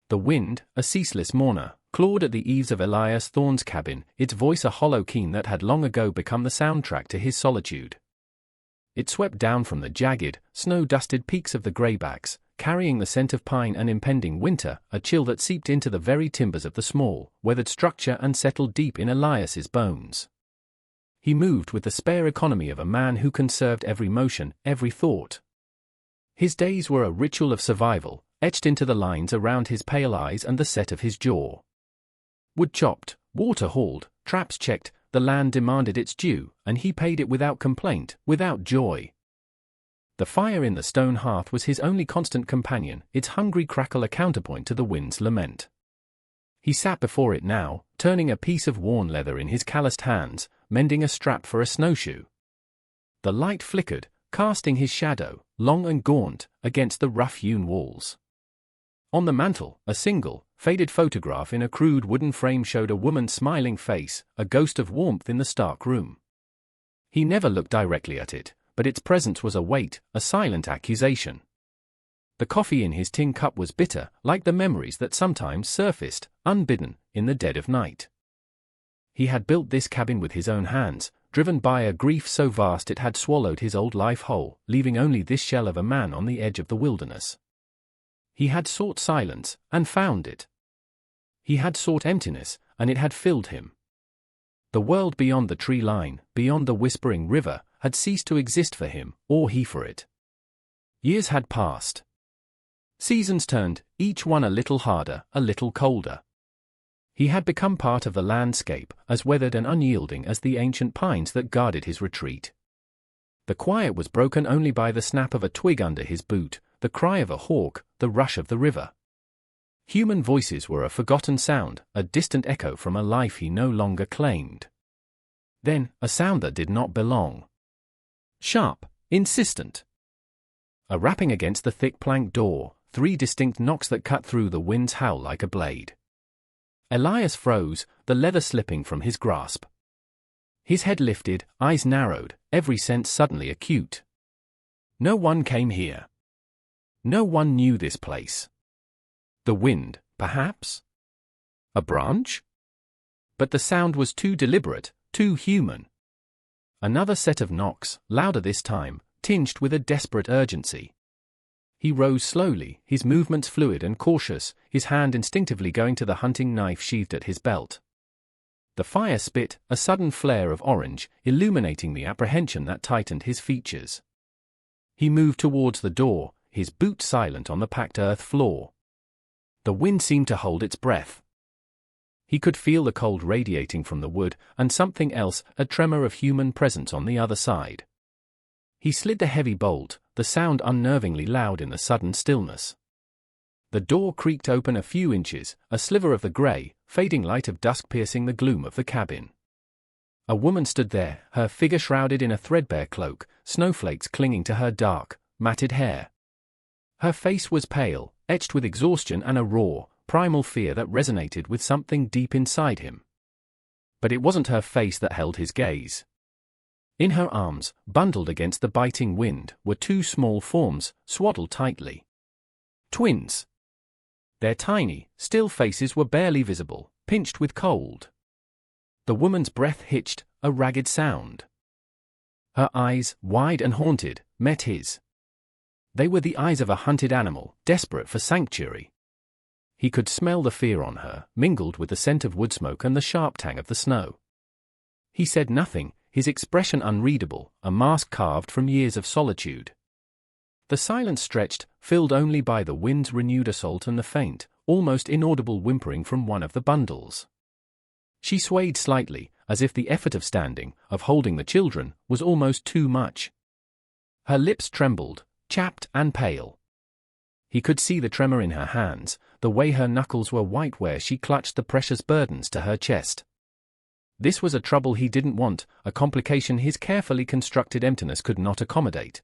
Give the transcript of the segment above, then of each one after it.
The wind, a ceaseless mourner, clawed at the eaves of Elias Thorne's cabin, its voice a hollow keen that had long ago become the soundtrack to his solitude. It swept down from the jagged, snow-dusted peaks of the Greybacks, carrying the scent of pine and impending winter, a chill that seeped into the very timbers of the small, weathered structure and settled deep in Elias's bones. He moved with the spare economy of a man who conserved every motion, every thought. His days were a ritual of survival, etched into the lines around his pale eyes and the set of his jaw. Wood chopped, water hauled, traps checked, the land demanded its due, and he paid it without complaint, without joy. The fire in the stone hearth was his only constant companion, its hungry crackle a counterpoint to the wind's lament. He sat before it now, turning a piece of worn leather in his calloused hands, mending a strap for a snowshoe. The light flickered, casting his shadow, long and gaunt, against the rough-hewn walls. On the mantel, a single, faded photograph in a crude wooden frame showed a woman's smiling face, a ghost of warmth in the stark room. He never looked directly at it, but its presence was a weight, a silent accusation. The coffee in his tin cup was bitter, like the memories that sometimes surfaced, unbidden, in the dead of night. He had built this cabin with his own hands, driven by a grief so vast it had swallowed his old life whole, leaving only this shell of a man on the edge of the wilderness. He had sought silence, and found it. He had sought emptiness, and it had filled him. The world beyond the tree line, beyond the whispering river, had ceased to exist for him, or he for it. Years had passed. Seasons turned, each one a little harder, a little colder. He had become part of the landscape, as weathered and unyielding as the ancient pines that guarded his retreat. The quiet was broken only by the snap of a twig under his boot, the cry of a hawk, the rush of the river. Human voices were a forgotten sound, a distant echo from a life he no longer claimed. Then, a sound that did not belong. Sharp, insistent. A rapping against the thick plank door, 3 distinct knocks that cut through the wind's howl like a blade. Elias froze, the leather slipping from his grasp. His head lifted, eyes narrowed, every sense suddenly acute. No one came here. No one knew this place. The wind, perhaps? A branch? But the sound was too deliberate, too human. Another set of knocks, louder this time, tinged with a desperate urgency. He rose slowly, his movements fluid and cautious, his hand instinctively going to the hunting knife sheathed at his belt. The fire spit, a sudden flare of orange, illuminating the apprehension that tightened his features. He moved towards the door, his boot silent on the packed earth floor. The wind seemed to hold its breath. He could feel the cold radiating from the wood, and something else, a tremor of human presence on the other side. He slid the heavy bolt, the sound unnervingly loud in the sudden stillness. The door creaked open a few inches, a sliver of the grey, fading light of dusk piercing the gloom of the cabin. A woman stood there, her figure shrouded in a threadbare cloak, snowflakes clinging to her dark, matted hair. Her face was pale, etched with exhaustion and a raw, primal fear that resonated with something deep inside him. But it wasn't her face that held his gaze. In her arms, bundled against the biting wind, were 2 small forms, swaddled tightly. Twins. Their tiny, still faces were barely visible, pinched with cold. The woman's breath hitched, a ragged sound. Her eyes, wide and haunted, met his. They were the eyes of a hunted animal, desperate for sanctuary. He could smell the fear on her, mingled with the scent of wood smoke and the sharp tang of the snow. He said nothing, his expression unreadable, a mask carved from years of solitude. The silence stretched, filled only by the wind's renewed assault and the faint, almost inaudible whimpering from one of the bundles. She swayed slightly, as if the effort of standing, of holding the children, was almost too much. Her lips trembled, chapped and pale. He could see the tremor in her hands, the way her knuckles were white where she clutched the precious burdens to her chest. This was a trouble he didn't want, a complication his carefully constructed emptiness could not accommodate.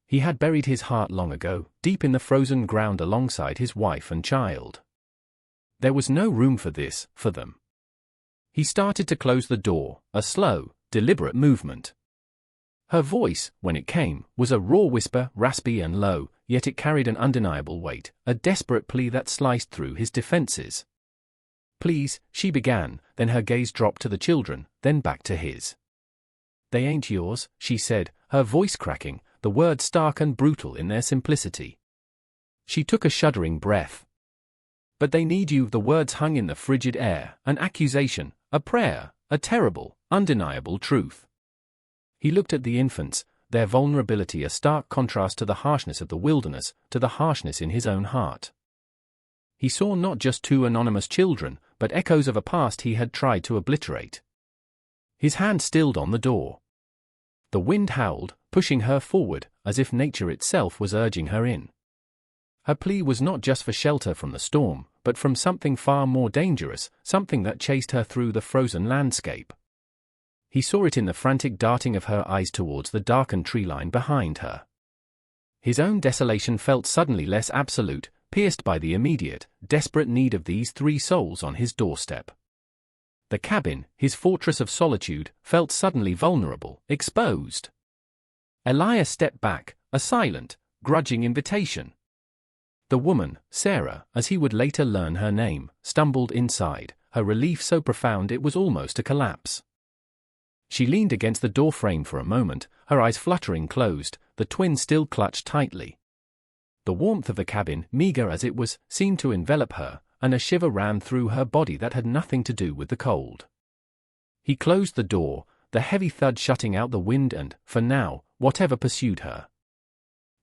He had buried his heart long ago, deep in the frozen ground alongside his wife and child. There was no room for this, for them. He started to close the door, a slow, deliberate movement. Her voice, when it came, was a raw whisper, raspy and low, yet it carried an undeniable weight, a desperate plea that sliced through his defenses. "Please," she began, then her gaze dropped to the children, then back to his. "They ain't yours," she said, her voice cracking, the words stark and brutal in their simplicity. She took a shuddering breath. "But they need you," the words hung in the frigid air, an accusation, a prayer, a terrible, undeniable truth. He looked at the infants, their vulnerability a stark contrast to the harshness of the wilderness, to the harshness in his own heart. He saw not just two anonymous children, but echoes of a past he had tried to obliterate. His hand stilled on the door. The wind howled, pushing her forward, as if nature itself was urging her in. Her plea was not just for shelter from the storm, but from something far more dangerous, something that chased her through the frozen landscape. He saw it in the frantic darting of her eyes towards the darkened tree line behind her. His own desolation felt suddenly less absolute, pierced by the immediate, desperate need of these three souls on his doorstep. The cabin, his fortress of solitude, felt suddenly vulnerable, exposed. Elias stepped back, a silent, grudging invitation. The woman, Sarah, as he would later learn her name, stumbled inside, her relief so profound it was almost a collapse. She leaned against the doorframe for a moment, her eyes fluttering closed, the twins still clutched tightly. The warmth of the cabin, meager as it was, seemed to envelop her, and a shiver ran through her body that had nothing to do with the cold. He closed the door, the heavy thud shutting out the wind and, for now, whatever pursued her.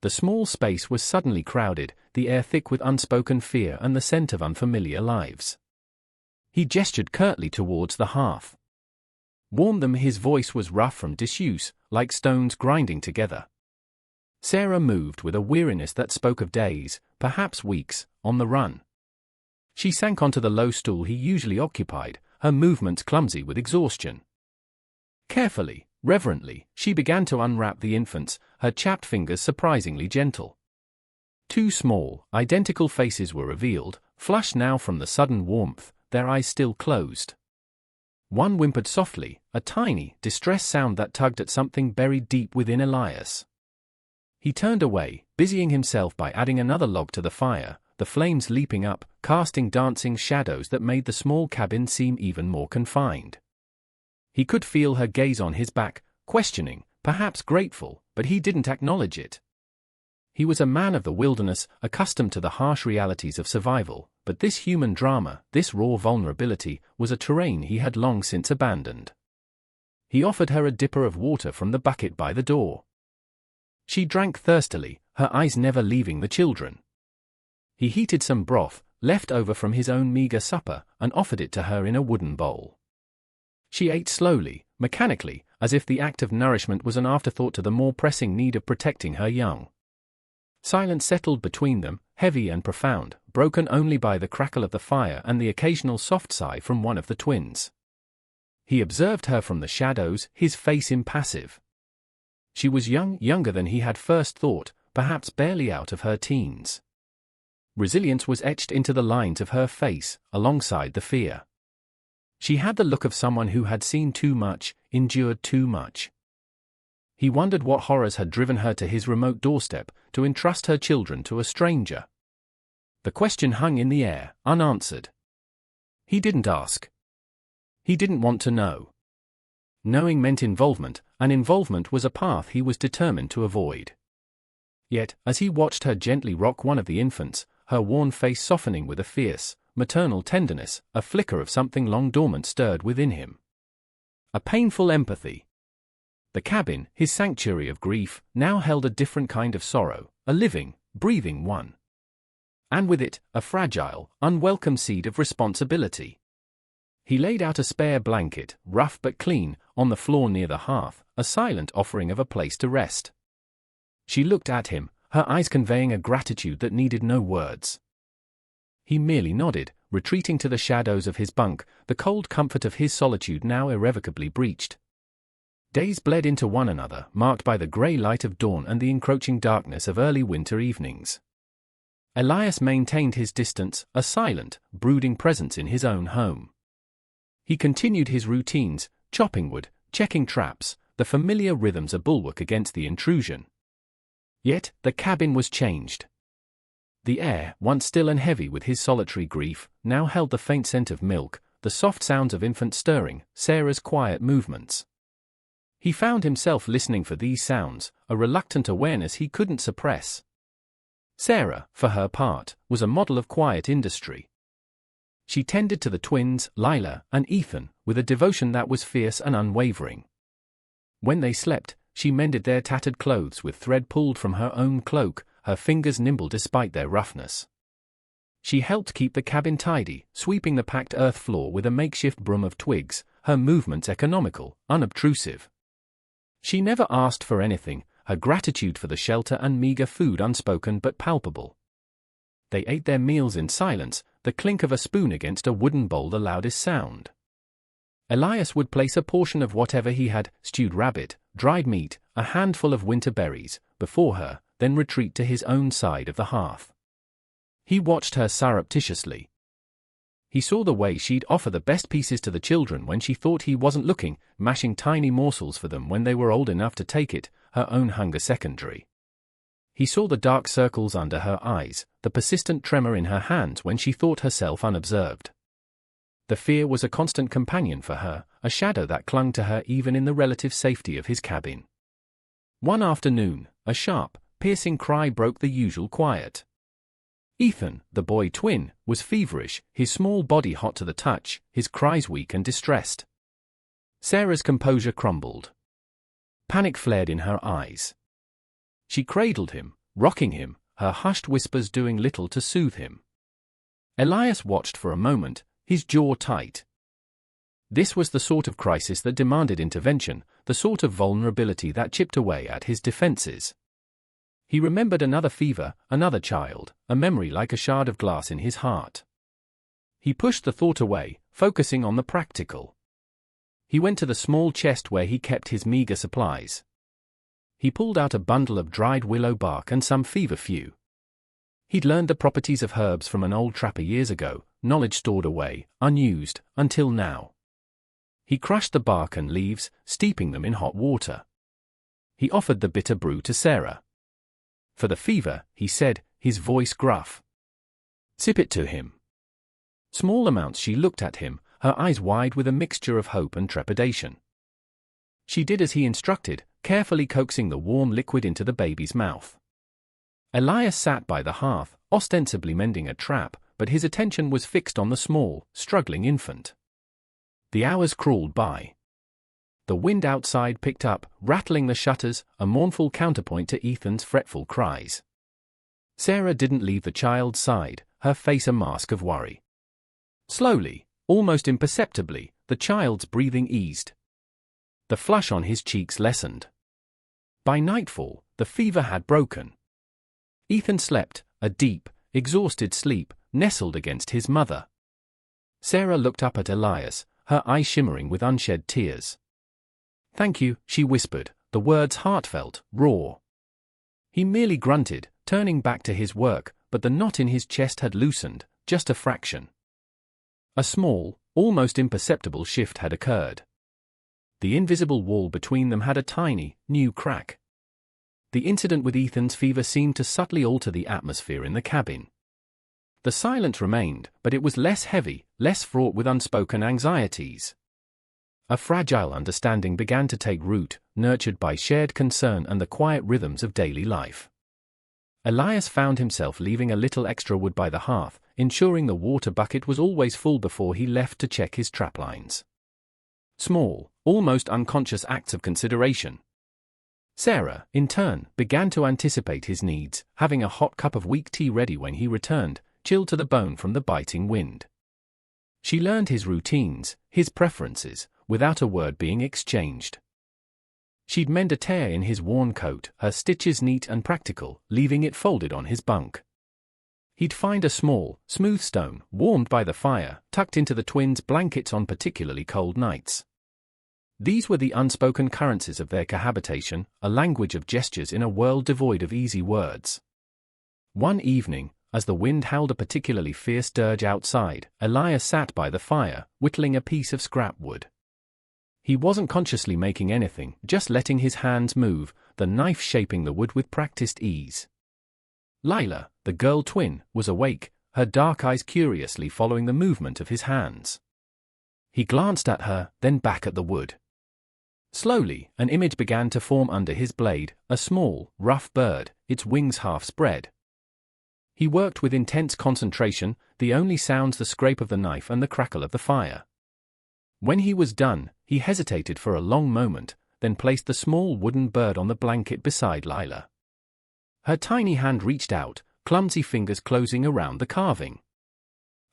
The small space was suddenly crowded, the air thick with unspoken fear and the scent of unfamiliar lives. He gestured curtly towards the hearth. "Warm them," his voice was rough from disuse, like stones grinding together. Sarah moved with a weariness that spoke of days, perhaps weeks, on the run. She sank onto the low stool he usually occupied, her movements clumsy with exhaustion. Carefully, reverently, she began to unwrap the infants, her chapped fingers surprisingly gentle. Two small, identical faces were revealed, flushed now from the sudden warmth, their eyes still closed. One whimpered softly, a tiny, distressed sound that tugged at something buried deep within Elias. He turned away, busying himself by adding another log to the fire, the flames leaping up, casting dancing shadows that made the small cabin seem even more confined. He could feel her gaze on his back, questioning, perhaps grateful, but he didn't acknowledge it. He was a man of the wilderness, accustomed to the harsh realities of survival, but this human drama, this raw vulnerability, was a terrain he had long since abandoned. He offered her a dipper of water from the bucket by the door. She drank thirstily, her eyes never leaving the children. He heated some broth, left over from his own meager supper, and offered it to her in a wooden bowl. She ate slowly, mechanically, as if the act of nourishment was an afterthought to the more pressing need of protecting her young. Silence settled between them, heavy and profound, broken only by the crackle of the fire and the occasional soft sigh from one of the twins. He observed her from the shadows, his face impassive. She was younger than he had first thought, perhaps barely out of her teens. Resilience was etched into the lines of her face, alongside the fear. She had the look of someone who had seen too much, endured too much. He wondered what horrors had driven her to his remote doorstep, to entrust her children to a stranger. The question hung in the air, unanswered. He didn't ask. He didn't want to know. Knowing meant involvement, and involvement was a path he was determined to avoid. Yet, as he watched her gently rock one of the infants, her worn face softening with a fierce, maternal tenderness, a flicker of something long dormant stirred within him. A painful empathy. The cabin, his sanctuary of grief, now held a different kind of sorrow, a living, breathing one. And with it, a fragile, unwelcome seed of responsibility. He laid out a spare blanket, rough but clean, on the floor near the hearth, a silent offering of a place to rest. She looked at him, her eyes conveying a gratitude that needed no words. He merely nodded, retreating to the shadows of his bunk, the cold comfort of his solitude now irrevocably breached. Days bled into one another, marked by the grey light of dawn and the encroaching darkness of early winter evenings. Elias maintained his distance, a silent, brooding presence in his own home. He continued his routines, chopping wood, checking traps, the familiar rhythms a bulwark against the intrusion. Yet, the cabin was changed. The air, once still and heavy with his solitary grief, now held the faint scent of milk, the soft sounds of infants stirring, Sarah's quiet movements. He found himself listening for these sounds, a reluctant awareness he couldn't suppress. Sarah, for her part, was a model of quiet industry. She tended to the twins, Lila and Ethan, with a devotion that was fierce and unwavering. When they slept, she mended their tattered clothes with thread pulled from her own cloak, her fingers nimble despite their roughness. She helped keep the cabin tidy, sweeping the packed earth floor with a makeshift broom of twigs, her movements economical, unobtrusive. She never asked for anything, her gratitude for the shelter and meager food unspoken but palpable. They ate their meals in silence, the clink of a spoon against a wooden bowl the loudest sound. Elias would place a portion of whatever he had, stewed rabbit, dried meat, a handful of winter berries, before her, then retreat to his own side of the hearth. He watched her surreptitiously. He saw the way she'd offer the best pieces to the children when she thought he wasn't looking, mashing tiny morsels for them when they were old enough to take it, her own hunger secondary. He saw the dark circles under her eyes, the persistent tremor in her hands when she thought herself unobserved. The fear was a constant companion for her, a shadow that clung to her even in the relative safety of his cabin. One afternoon, a sharp, piercing cry broke the usual quiet. Ethan, the boy twin, was feverish, his small body hot to the touch, his cries weak and distressed. Sarah's composure crumbled. Panic flared in her eyes. She cradled him, rocking him, her hushed whispers doing little to soothe him. Elias watched for a moment, his jaw tight. This was the sort of crisis that demanded intervention, the sort of vulnerability that chipped away at his defenses. He remembered another fever, another child, a memory like a shard of glass in his heart. He pushed the thought away, focusing on the practical. He went to the small chest where he kept his meager supplies. He pulled out a bundle of dried willow bark and some feverfew. He'd learned the properties of herbs from an old trapper years ago, knowledge stored away, unused, until now. He crushed the bark and leaves, steeping them in hot water. He offered the bitter brew to Sarah. For the fever, he said, his voice gruff. Sip it to him. Small amounts. She looked at him, her eyes wide with a mixture of hope and trepidation. She did as he instructed, carefully coaxing the warm liquid into the baby's mouth. Elias sat by the hearth, ostensibly mending a trap, but his attention was fixed on the small, struggling infant. The hours crawled by. The wind outside picked up, rattling the shutters, a mournful counterpoint to Ethan's fretful cries. Sarah didn't leave the child's side, her face a mask of worry. Slowly, almost imperceptibly, the child's breathing eased. The flush on his cheeks lessened. By nightfall, the fever had broken. Ethan slept, a deep, exhausted sleep, nestled against his mother. Sarah looked up at Elias, her eyes shimmering with unshed tears. "Thank you," she whispered, the words heartfelt, raw. He merely grunted, turning back to his work, but the knot in his chest had loosened, just a fraction. A small, almost imperceptible shift had occurred. The invisible wall between them had a tiny, new crack. The incident with Ethan's fever seemed to subtly alter the atmosphere in the cabin. The silence remained, but it was less heavy, less fraught with unspoken anxieties. A fragile understanding began to take root, nurtured by shared concern and the quiet rhythms of daily life. Elias found himself leaving a little extra wood by the hearth, ensuring the water bucket was always full before he left to check his traplines. Small, almost unconscious acts of consideration. Sarah, in turn, began to anticipate his needs, having a hot cup of weak tea ready when he returned, chilled to the bone from the biting wind. She learned his routines, his preferences, without a word being exchanged. She'd mend a tear in his worn coat, her stitches neat and practical, leaving it folded on his bunk. He'd find a small, smooth stone, warmed by the fire, tucked into the twins' blankets on particularly cold nights. These were the unspoken currencies of their cohabitation, a language of gestures in a world devoid of easy words. One evening, as the wind howled a particularly fierce dirge outside, Elias sat by the fire, whittling a piece of scrap wood. He wasn't consciously making anything, just letting his hands move, the knife shaping the wood with practiced ease. Lila, the girl twin, was awake, her dark eyes curiously following the movement of his hands. He glanced at her, then back at the wood. Slowly, an image began to form under his blade, a small, rough bird, its wings half spread. He worked with intense concentration, the only sounds the scrape of the knife and the crackle of the fire. When he was done, he hesitated for a long moment, then placed the small wooden bird on the blanket beside Lila. Her tiny hand reached out, clumsy fingers closing around the carving.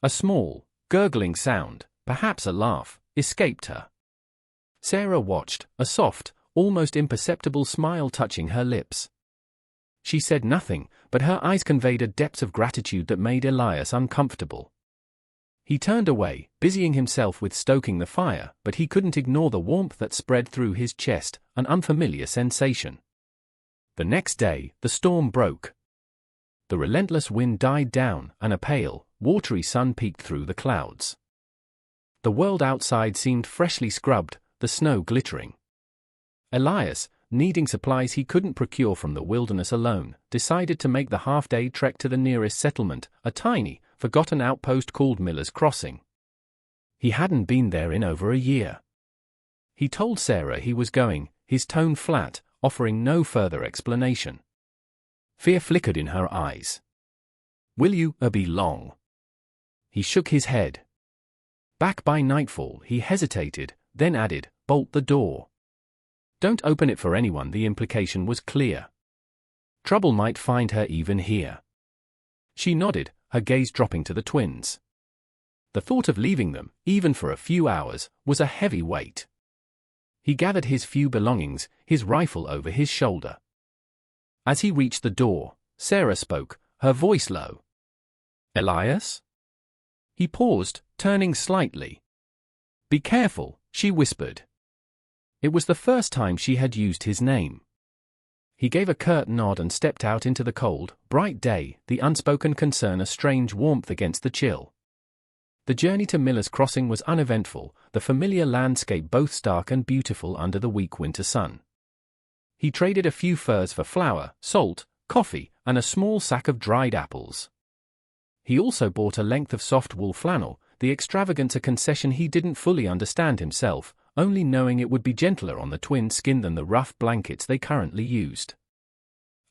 A small, gurgling sound, perhaps a laugh, escaped her. Sarah watched, a soft, almost imperceptible smile touching her lips. She said nothing, but her eyes conveyed a depth of gratitude that made Elias uncomfortable. He turned away, busying himself with stoking the fire, but he couldn't ignore the warmth that spread through his chest, an unfamiliar sensation. The next day, the storm broke. The relentless wind died down, and a pale, watery sun peeked through the clouds. The world outside seemed freshly scrubbed, the snow glittering. Elias, needing supplies he couldn't procure from the wilderness alone, decided to make the half-day trek to the nearest settlement, a tiny, forgotten outpost called Miller's Crossing. He hadn't been there in over a year. He told Sarah he was going, his tone flat, offering no further explanation. Fear flickered in her eyes. "Will you be long?" He shook his head. Back by nightfall, he hesitated, then added, "Bolt the door. Don't open it for anyone." The implication was clear. Trouble might find her even here. She nodded, her gaze dropping to the twins. The thought of leaving them, even for a few hours, was a heavy weight. He gathered his few belongings, his rifle over his shoulder. As he reached the door, Sarah spoke, her voice low. "Elias?" He paused, turning slightly. "Be careful," she whispered. It was the first time she had used his name. He gave a curt nod and stepped out into the cold, bright day, the unspoken concern a strange warmth against the chill. The journey to Miller's Crossing was uneventful, the familiar landscape both stark and beautiful under the weak winter sun. He traded a few furs for flour, salt, coffee, and a small sack of dried apples. He also bought a length of soft wool flannel, the extravagance a concession he didn't fully understand himself, only knowing it would be gentler on the twins' skin than the rough blankets they currently used.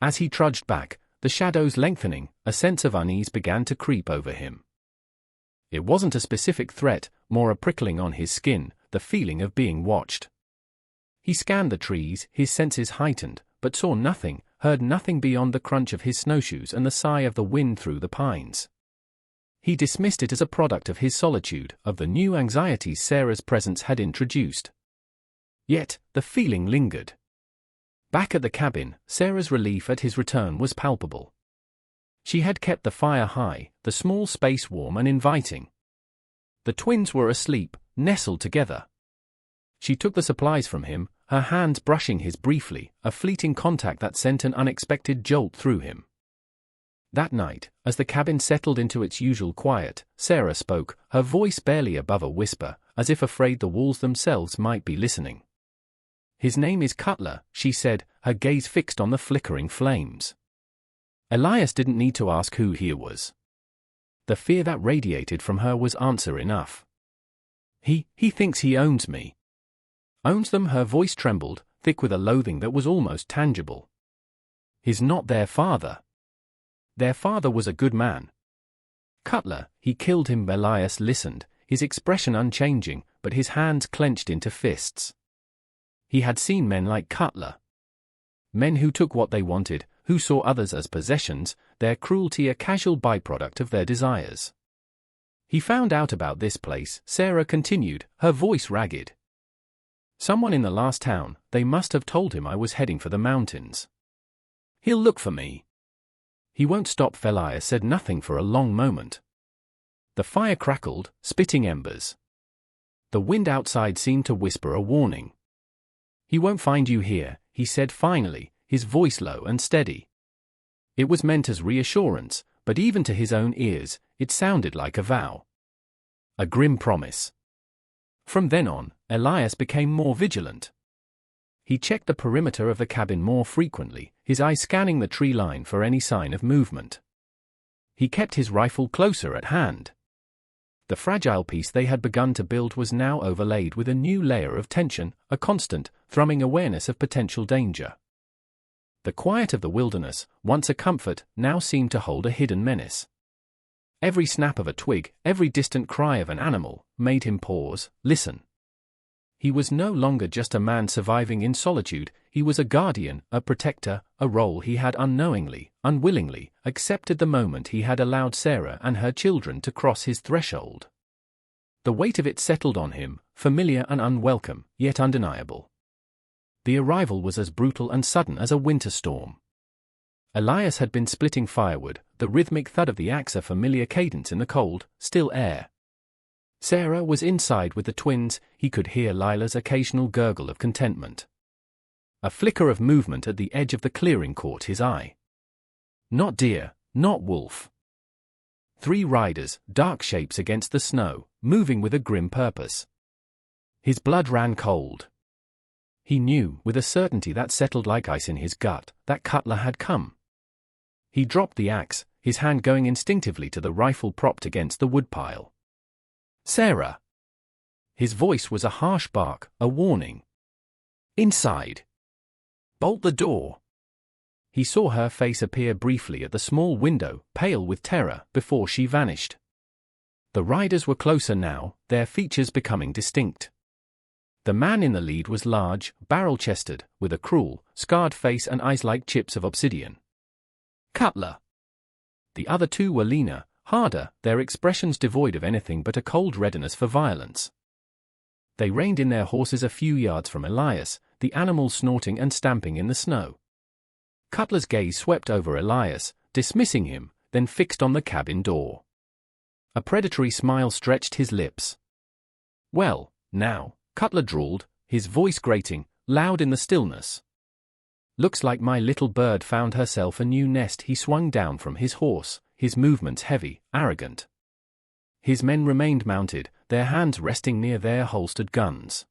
As he trudged back, the shadows lengthening, a sense of unease began to creep over him. It wasn't a specific threat, more a prickling on his skin, the feeling of being watched. He scanned the trees, his senses heightened, but saw nothing, heard nothing beyond the crunch of his snowshoes and the sigh of the wind through the pines. He dismissed it as a product of his solitude, of the new anxieties Sarah's presence had introduced. Yet, the feeling lingered. Back at the cabin, Sarah's relief at his return was palpable. She had kept the fire high, the small space warm and inviting. The twins were asleep, nestled together. She took the supplies from him, her hands brushing his briefly, a fleeting contact that sent an unexpected jolt through him. That night, as the cabin settled into its usual quiet, Sarah spoke, her voice barely above a whisper, as if afraid the walls themselves might be listening. "His name is Cutler," she said, her gaze fixed on the flickering flames. Elias didn't need to ask who he was. The fear that radiated from her was answer enough. He thinks he owns me." "Owns them?" Her voice trembled, thick with a loathing that was almost tangible. "He's not their father. Their father was a good man. Cutler, he killed him." Elias listened, his expression unchanging, but his hands clenched into fists. He had seen men like Cutler. Men who took what they wanted, who saw others as possessions, their cruelty a casual byproduct of their desires. "He found out about this place," Sarah continued, her voice ragged. "Someone in the last town, they must have told him I was heading for the mountains. He'll look for me. He won't stop." Elias said nothing for a long moment. The fire crackled, spitting embers. The wind outside seemed to whisper a warning. "He won't find you here," he said finally, his voice low and steady. It was meant as reassurance, but even to his own ears, it sounded like a vow. A grim promise. From then on, Elias became more vigilant. He checked the perimeter of the cabin more frequently, his eyes scanning the tree line for any sign of movement. He kept his rifle closer at hand. The fragile peace they had begun to build was now overlaid with a new layer of tension, a constant, thrumming awareness of potential danger. The quiet of the wilderness, once a comfort, now seemed to hold a hidden menace. Every snap of a twig, every distant cry of an animal, made him pause, listen. He was no longer just a man surviving in solitude, he was a guardian, a protector, a role he had unknowingly, unwillingly, accepted the moment he had allowed Sarah and her children to cross his threshold. The weight of it settled on him, familiar and unwelcome, yet undeniable. The arrival was as brutal and sudden as a winter storm. Elias had been splitting firewood, the rhythmic thud of the axe a familiar cadence in the cold, still air. Sarah was inside with the twins, he could hear Lila's occasional gurgle of contentment. A flicker of movement at the edge of the clearing caught his eye. Not deer, not wolf. 3 riders, dark shapes against the snow, moving with a grim purpose. His blood ran cold. He knew, with a certainty that settled like ice in his gut, that Cutler had come. He dropped the axe, his hand going instinctively to the rifle propped against the woodpile. Sarah. His voice was a harsh bark, a warning. Inside. Bolt the door. He saw her face appear briefly at the small window, pale with terror, before she vanished. The riders were closer now, their features becoming distinct. The man in the lead was large, barrel-chested, with a cruel, scarred face and eyes like chips of obsidian. Cutler. The other 2 were leaner, harder, their expressions devoid of anything but a cold readiness for violence. They reined in their horses a few yards from Elias, the animals snorting and stamping in the snow. Cutler's gaze swept over Elias, dismissing him, then fixed on the cabin door. A predatory smile stretched his lips. Well, now, Cutler drawled, his voice grating, loud in the stillness. Looks like my little bird found herself a new nest. He swung down from his horse, his movements heavy, arrogant. His men remained mounted, their hands resting near their holstered guns.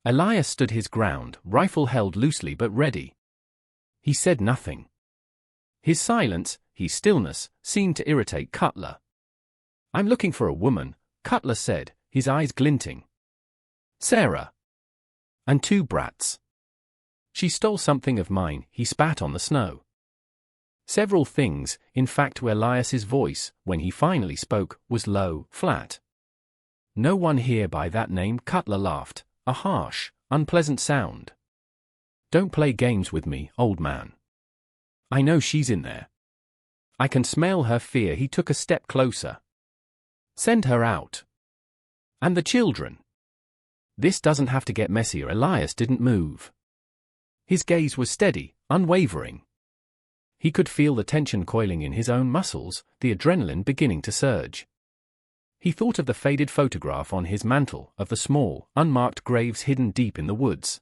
Elias stood his ground, rifle held loosely but ready. He said nothing. His silence, his stillness, seemed to irritate Cutler. I'm looking for a woman, Cutler said, his eyes glinting. Sarah. And 2 brats. She stole something of mine, he spat on the snow. Several things, in fact, Elias's voice, when he finally spoke, was low, flat. No one here by that name, Cutler laughed, a harsh, unpleasant sound. Don't play games with me, old man. I know she's in there. I can smell her fear. He took a step closer. Send her out. And the children. This doesn't have to get messier. Elias didn't move. His gaze was steady, unwavering. He could feel the tension coiling in his own muscles, the adrenaline beginning to surge. He thought of the faded photograph on his mantle, of the small, unmarked graves hidden deep in the woods.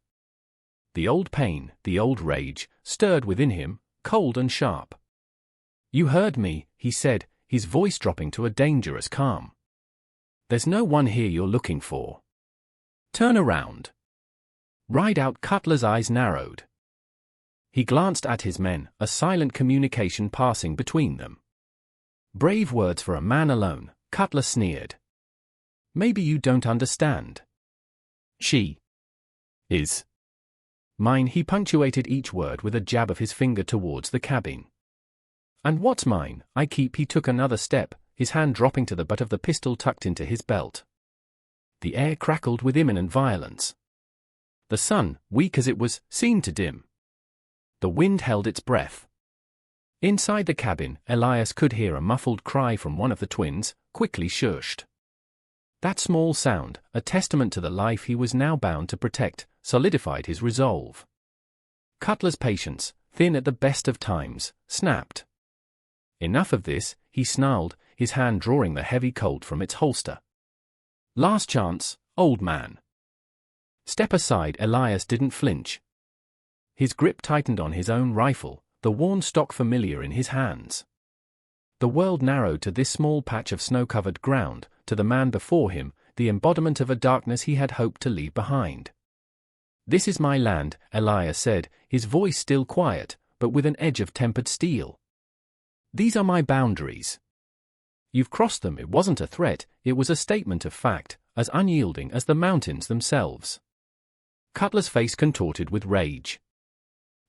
The old pain, the old rage, stirred within him, cold and sharp. You heard me, he said, his voice dropping to a dangerous calm. There's no one here you're looking for. Turn around. Ride out. Cutler's eyes narrowed. He glanced at his men, a silent communication passing between them. Brave words for a man alone, Cutler sneered. Maybe you don't understand. She is mine. He punctuated each word with a jab of his finger towards the cabin. And what's mine, I keep. He took another step, his hand dropping to the butt of the pistol tucked into his belt. The air crackled with imminent violence. The sun, weak as it was, seemed to dim. The wind held its breath. Inside the cabin, Elias could hear a muffled cry from one of the twins, quickly shushed. That small sound, a testament to the life he was now bound to protect, solidified his resolve. Cutler's patience, thin at the best of times, snapped. Enough of this, he snarled, his hand drawing the heavy Colt from its holster. Last chance, old man. Step aside. Elias didn't flinch. His grip tightened on his own rifle, the worn stock familiar in his hands. The world narrowed to this small patch of snow-covered ground, to the man before him, the embodiment of a darkness he had hoped to leave behind. "This is my land," Elias said, his voice still quiet, but with an edge of tempered steel. "These are my boundaries. You've crossed them." It wasn't a threat, it was a statement of fact, as unyielding as the mountains themselves. Cutler's face contorted with rage.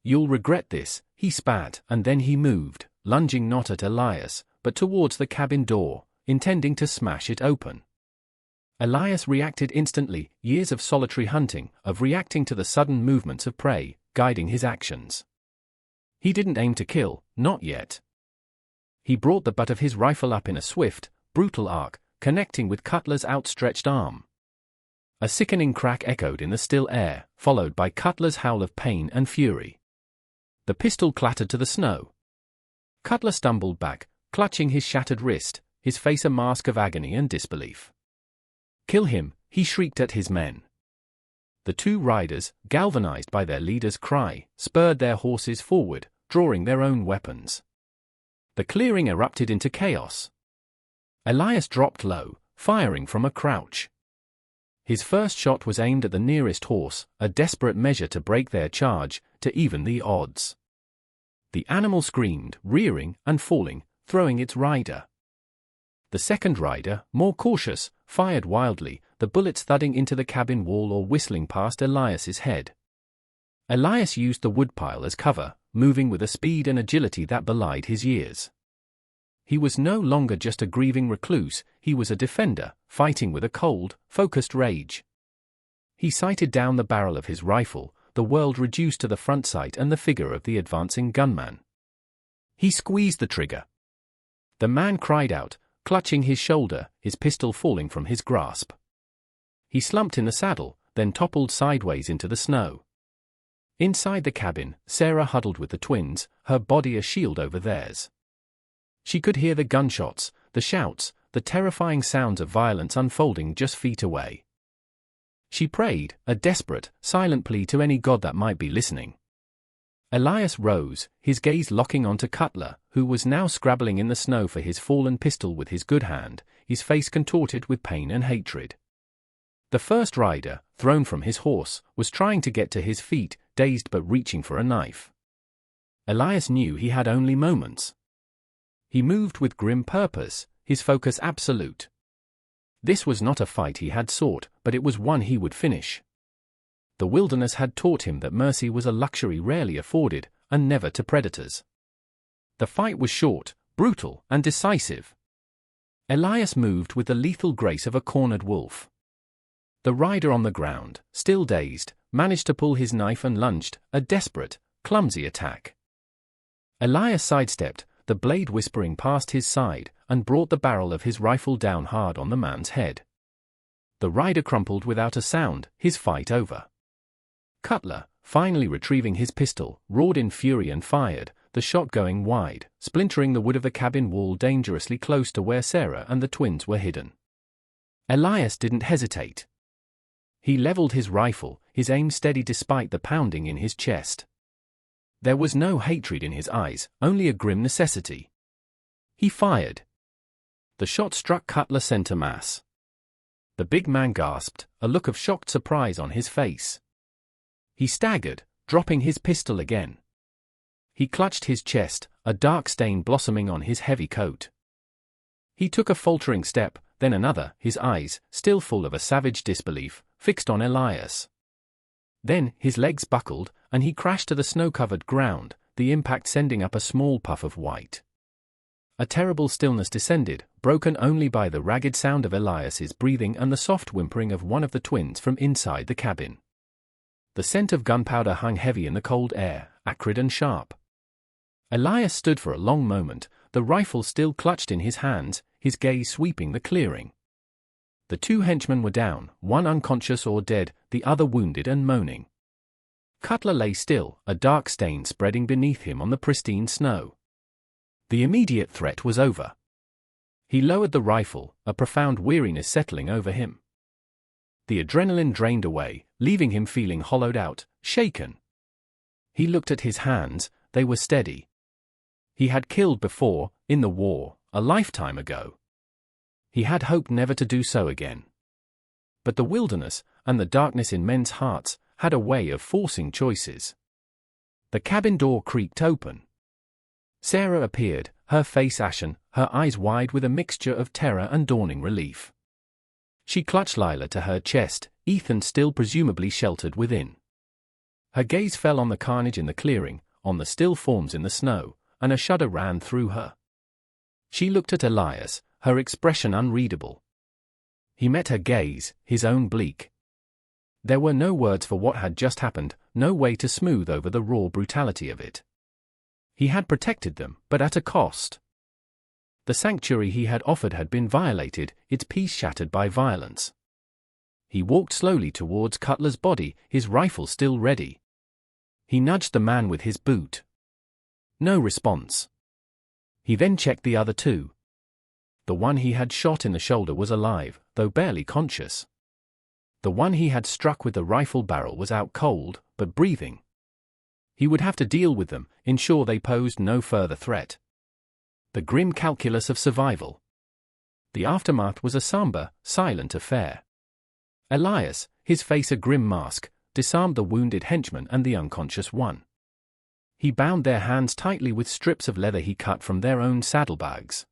"You'll regret this," he spat, and then he moved, lunging not at Elias, but towards the cabin door, intending to smash it open. Elias reacted instantly, years of solitary hunting, of reacting to the sudden movements of prey, guiding his actions. He didn't aim to kill, not yet. He brought the butt of his rifle up in a swift, brutal arc, connecting with Cutler's outstretched arm. A sickening crack echoed in the still air, followed by Cutler's howl of pain and fury. The pistol clattered to the snow. Cutler stumbled back, clutching his shattered wrist, his face a mask of agony and disbelief. "Kill him," he shrieked at his men. The two riders, galvanized by their leader's cry, spurred their horses forward, drawing their own weapons. The clearing erupted into chaos. Elias dropped low, firing from a crouch. His first shot was aimed at the nearest horse, a desperate measure to break their charge, to even the odds. The animal screamed, rearing and falling, throwing its rider. The second rider, more cautious, fired wildly, the bullets thudding into the cabin wall or whistling past Elias's head. Elias used the woodpile as cover, moving with a speed and agility that belied his years. He was no longer just a grieving recluse, he was a defender, fighting with a cold, focused rage. He sighted down the barrel of his rifle, the world reduced to the front sight and the figure of the advancing gunman. He squeezed the trigger. The man cried out, clutching his shoulder, his pistol falling from his grasp. He slumped in the saddle, then toppled sideways into the snow. Inside the cabin, Sarah huddled with the twins, her body a shield over theirs. She could hear the gunshots, the shouts, the terrifying sounds of violence unfolding just feet away. She prayed, a desperate, silent plea to any god that might be listening. Elias rose, his gaze locking onto Cutler, who was now scrabbling in the snow for his fallen pistol with his good hand, his face contorted with pain and hatred. The first rider, thrown from his horse, was trying to get to his feet, dazed but reaching for a knife. Elias knew he had only moments. He moved with grim purpose, his focus absolute. This was not a fight he had sought, but it was one he would finish. The wilderness had taught him that mercy was a luxury rarely afforded, and never to predators. The fight was short, brutal, and decisive. Elias moved with the lethal grace of a cornered wolf. The rider on the ground, still dazed, managed to pull his knife and lunged, a desperate, clumsy attack. Elias sidestepped, the blade whispering past his side, and brought the barrel of his rifle down hard on the man's head. The rider crumpled without a sound, his fight over. Cutler, finally retrieving his pistol, roared in fury and fired, the shot going wide, splintering the wood of the cabin wall dangerously close to where Sarah and the twins were hidden. Elias didn't hesitate. He leveled his rifle, his aim steady despite the pounding in his chest. There was no hatred in his eyes, only a grim necessity. He fired. The shot struck Cutler center mass. The big man gasped, a look of shocked surprise on his face. He staggered, dropping his pistol again. He clutched his chest, a dark stain blossoming on his heavy coat. He took a faltering step, then another, his eyes, still full of a savage disbelief, fixed on Elias. Then, his legs buckled, and he crashed to the snow-covered ground, the impact sending up a small puff of white. A terrible stillness descended, broken only by the ragged sound of Elias's breathing and the soft whimpering of one of the twins from inside the cabin. The scent of gunpowder hung heavy in the cold air, acrid and sharp. Elias stood for a long moment, the rifle still clutched in his hands, his gaze sweeping the clearing. The two henchmen were down, one unconscious or dead, the other wounded and moaning. Cutler lay still, a dark stain spreading beneath him on the pristine snow. The immediate threat was over. He lowered the rifle, a profound weariness settling over him. The adrenaline drained away, leaving him feeling hollowed out, shaken. He looked at his hands, they were steady. He had killed before, in the war, a lifetime ago. He had hoped never to do so again. But the wilderness, and the darkness in men's hearts, had a way of forcing choices. The cabin door creaked open. Sarah appeared, her face ashen, her eyes wide with a mixture of terror and dawning relief. She clutched Lila to her chest, Ethan still presumably sheltered within. Her gaze fell on the carnage in the clearing, on the still forms in the snow, and a shudder ran through her. She looked at Elias, her expression unreadable. He met her gaze, his own bleak. There were no words for what had just happened, no way to smooth over the raw brutality of it. He had protected them, but at a cost. The sanctuary he had offered had been violated, its peace shattered by violence. He walked slowly towards Cutler's body, his rifle still ready. He nudged the man with his boot. No response. He then checked the other two. The one he had shot in the shoulder was alive, though barely conscious. The one he had struck with the rifle barrel was out cold, but breathing. He would have to deal with them, ensure they posed no further threat. The grim calculus of survival. The aftermath was a somber, silent affair. Elias, his face a grim mask, disarmed the wounded henchman and the unconscious one. He bound their hands tightly with strips of leather he cut from their own saddlebags.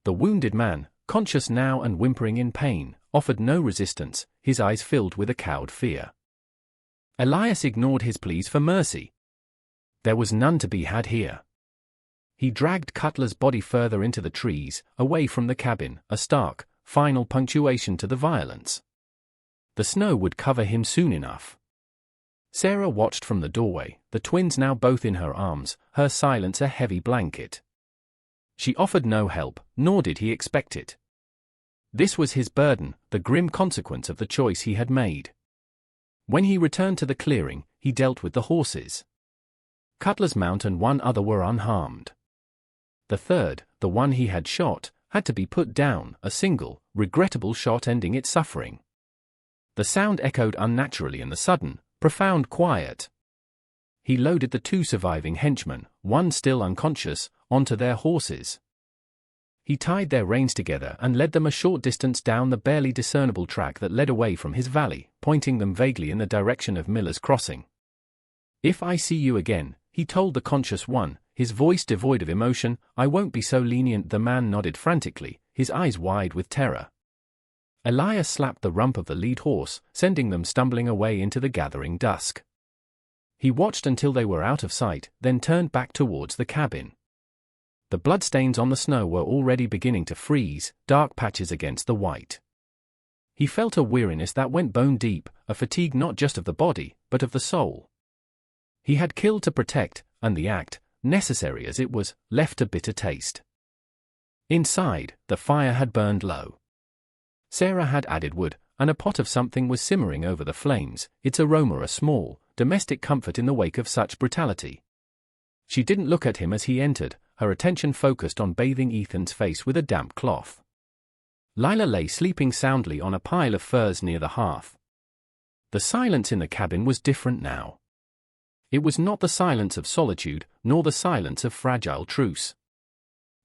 The wounded man, conscious now and whimpering in pain, offered no resistance, his eyes filled with a cowed fear. Elias ignored his pleas for mercy. There was none to be had here. He dragged Cutler's body further into the trees, away from the cabin, a stark, final punctuation to the violence. The snow would cover him soon enough. Sarah watched from the doorway, the twins now both in her arms, her silence a heavy blanket. She offered no help, nor did he expect it. This was his burden, the grim consequence of the choice he had made. When he returned to the clearing, he dealt with the horses. Cutler's mount and one other were unharmed. The third, the one he had shot, had to be put down, a single, regrettable shot ending its suffering. The sound echoed unnaturally in the sudden, profound quiet. He loaded the two surviving henchmen, one still unconscious, onto their horses. He tied their reins together and led them a short distance down the barely discernible track that led away from his valley, pointing them vaguely in the direction of Miller's Crossing. "If I see you again," he told the conscious one, his voice devoid of emotion, "I won't be so lenient." The man nodded frantically, his eyes wide with terror. Elias slapped the rump of the lead horse, sending them stumbling away into the gathering dusk. He watched until they were out of sight, then turned back towards the cabin. The bloodstains on the snow were already beginning to freeze, dark patches against the white. He felt a weariness that went bone deep, a fatigue not just of the body, but of the soul. He had killed to protect, and the act, necessary as it was, left a bitter taste. Inside, the fire had burned low. Sarah had added wood, and a pot of something was simmering over the flames, its aroma a small, domestic comfort in the wake of such brutality. She didn't look at him as he entered, her attention focused on bathing Ethan's face with a damp cloth. Lila lay sleeping soundly on a pile of furs near the hearth. The silence in the cabin was different now. It was not the silence of solitude, nor the silence of fragile truce.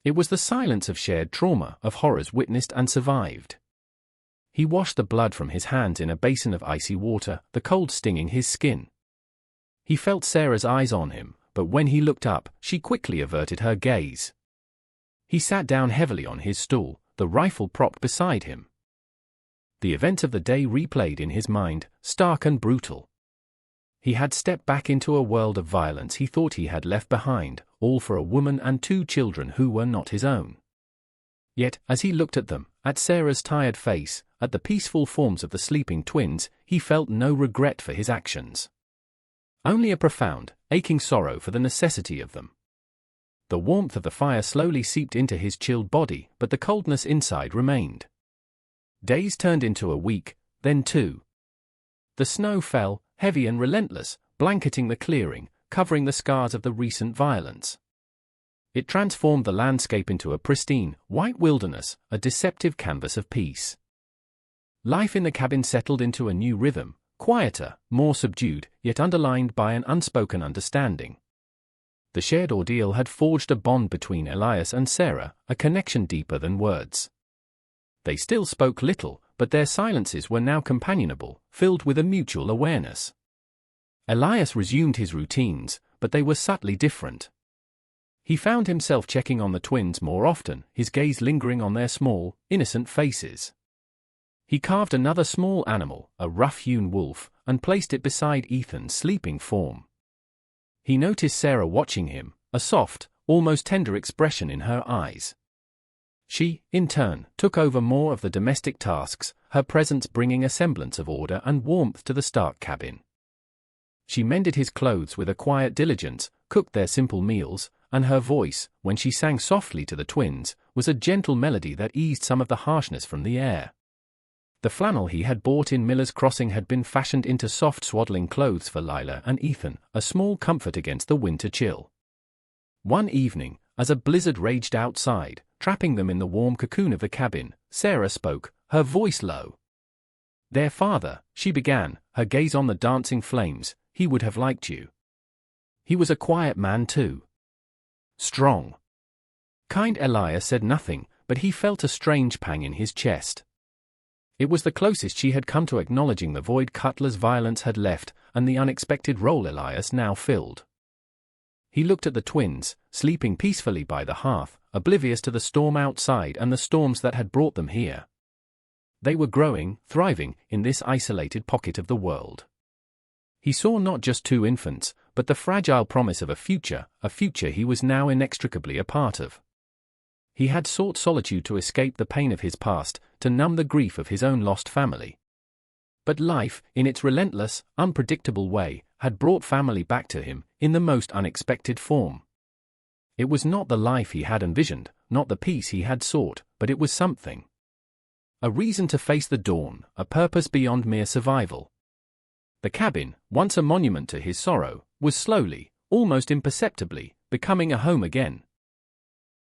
It was the silence of shared trauma, of horrors witnessed and survived. He washed the blood from his hands in a basin of icy water, the cold stinging his skin. He felt Sarah's eyes on him, but when he looked up, she quickly averted her gaze. He sat down heavily on his stool, the rifle propped beside him. The events of the day replayed in his mind, stark and brutal. He had stepped back into a world of violence he thought he had left behind, all for a woman and two children who were not his own. Yet, as he looked at them, at Sarah's tired face, at the peaceful forms of the sleeping twins, he felt no regret for his actions. Only a profound, aching sorrow for the necessity of them. The warmth of the fire slowly seeped into his chilled body, but the coldness inside remained. Days turned into a week, then two. The snow fell, heavy and relentless, blanketing the clearing, covering the scars of the recent violence. It transformed the landscape into a pristine, white wilderness, a deceptive canvas of peace. Life in the cabin settled into a new rhythm, quieter, more subdued, yet underlined by an unspoken understanding. The shared ordeal had forged a bond between Elias and Sarah, a connection deeper than words. They still spoke little, but their silences were now companionable, filled with a mutual awareness. Elias resumed his routines, but they were subtly different. He found himself checking on the twins more often, his gaze lingering on their small, innocent faces. He carved another small animal, a rough-hewn wolf, and placed it beside Ethan's sleeping form. He noticed Sarah watching him, a soft, almost tender expression in her eyes. She, in turn, took over more of the domestic tasks, her presence bringing a semblance of order and warmth to the Stark cabin. She mended his clothes with a quiet diligence, cooked their simple meals, and her voice, when she sang softly to the twins, was a gentle melody that eased some of the harshness from the air. The flannel he had bought in Miller's Crossing had been fashioned into soft swaddling clothes for Lila and Ethan, a small comfort against the winter chill. One evening, as a blizzard raged outside, trapping them in the warm cocoon of the cabin, Sarah spoke, her voice low. "Dear father," she began, her gaze on the dancing flames, "he would have liked you. He was a quiet man too. Strong." Kind Elias said nothing, but he felt a strange pang in his chest. It was the closest she had come to acknowledging the void Cutler's violence had left, and the unexpected role Elias now filled. He looked at the twins, sleeping peacefully by the hearth, oblivious to the storm outside and the storms that had brought them here. They were growing, thriving, in this isolated pocket of the world. He saw not just two infants, but the fragile promise of a future he was now inextricably a part of. He had sought solitude to escape the pain of his past, to numb the grief of his own lost family. But life, in its relentless, unpredictable way, had brought family back to him, in the most unexpected form. It was not the life he had envisioned, not the peace he had sought, but it was something. A reason to face the dawn, a purpose beyond mere survival. The cabin, once a monument to his sorrow, was slowly, almost imperceptibly, becoming a home again.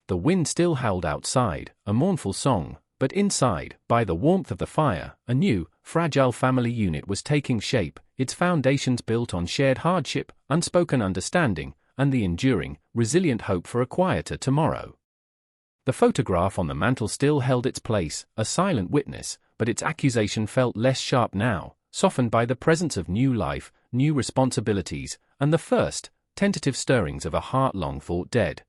The wind still howled outside, a mournful song, but inside, by the warmth of the fire, a new, fragile family unit was taking shape, its foundations built on shared hardship, unspoken understanding, and the enduring, resilient hope for a quieter tomorrow. The photograph on the mantel still held its place, a silent witness, but its accusation felt less sharp now, softened by the presence of new life, new responsibilities, and the first, tentative stirrings of a heart long thought dead.